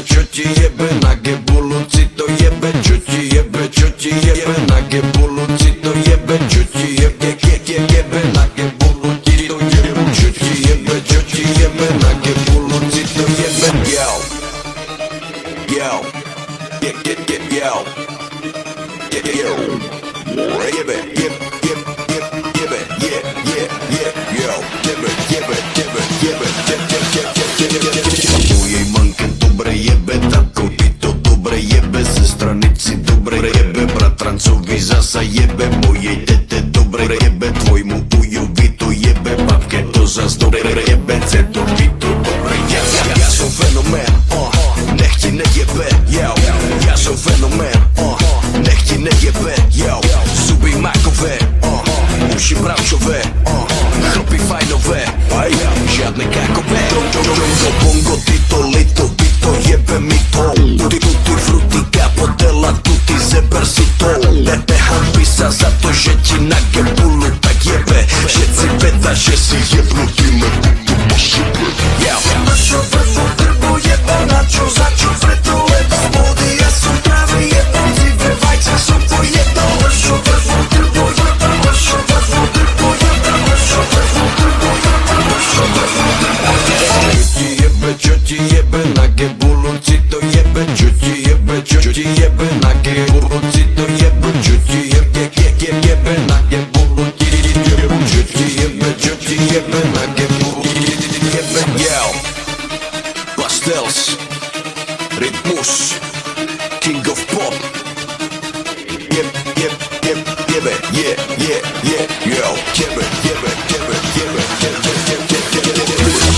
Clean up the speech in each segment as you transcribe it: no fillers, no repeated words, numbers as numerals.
Čo ti jebe, nagie buluci to jebe, čo ti jebe, nagie buluci to jebe, čo ti jebe, nagie buluci to jebe, čo ti jebe, nagie buluci to jebe, yo, yo, jebe, mojej manke dobre jebe, tako ty to dobre jebe, sestranici dobre jebe, bratrancovi zasa jebe, mojej tete dobre jebe, tvojmu ujovi to jebe, babke to zas dobre jebe, cetovi to dobre jebe. Ja som fenomén, nech ti nejebe, ja som fenomén, nech ti nejebe, zuby makové, uši bravčové, chlpy fajnové, žiadne kakové. Bongo, ty to jebe mi to, tutti frutti, capodella, tutti zeber si to. Nehanbi sa za to, že ti na gebulu tak jebe, všetci veda, že si jebnutý tu po šupe. Na čo vrbu drbu jebe, na čo, za čo, preto lebo body, ja som práve jebom, zive vajca som pojedol. Na čo vrbu drbu jebe, na čo vrbu drbu jebe, na čo vrbu drbu jebe, na čo vrbu drbu jebe. Čo ti jebe, na gebuluci to jebe, čo ti jebe, na gebuluci to jebe, čo ti jebe, na gebuluci to jebe, čo ti jebe, na gebuluci to jebe, yo, Pastels, Rytmus, King of Pop, jebe, yo,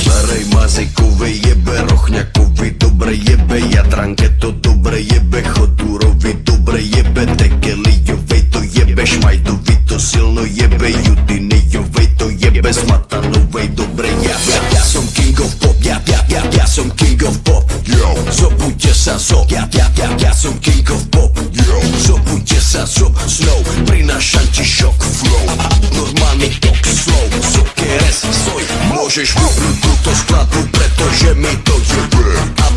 starej mazejkovej jebe, rochňakovi dobre jebe, Jadranke to dobre jebe, Chodúrovi dobre jebe, Tekelijovej to jebe, Šmajdovi to silno jebe, Judinijovej to jebe, Smatanovej dobre jebe. Ja som King of Pop, ja som King of Pop, zobudte sa zob, ja som King of Pop, zobudte sa zob, snow, prinášam ti šok flow, normálny tok slow, sokeres, stoj, môžeš vypnúť túto skladbu, pretože mi to jebe,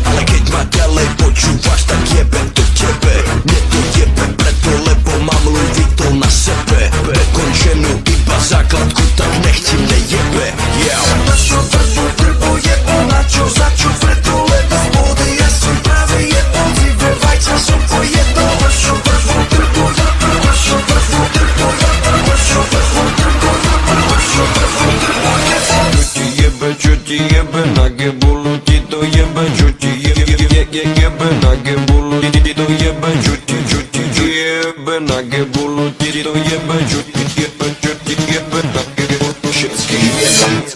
ale keď ma ďalej počúvaš, tak jebe to tebe, mne to jebe preto, lebo mám Louis Vuitton na sebe, dokončenú iba základku, tak nech ti nejebe, na čo vrbu drbu jebe, na čo, za čo, preto, lebo body, ja som práve jebom, zive vajca som pojedol. Na čo vrbu drbu jebe, na čo vrbu drbu jebe, na čo vrbu drbu jebe, na čo vrbu drbu jebe. Čo ti jebe, na gebulu ti to jebe, čo ti jebe, na gebulu ti to jebe, čo ti jebe, na gebulu ti to jebe, čo ti jebe, na gebulu všetky jebe.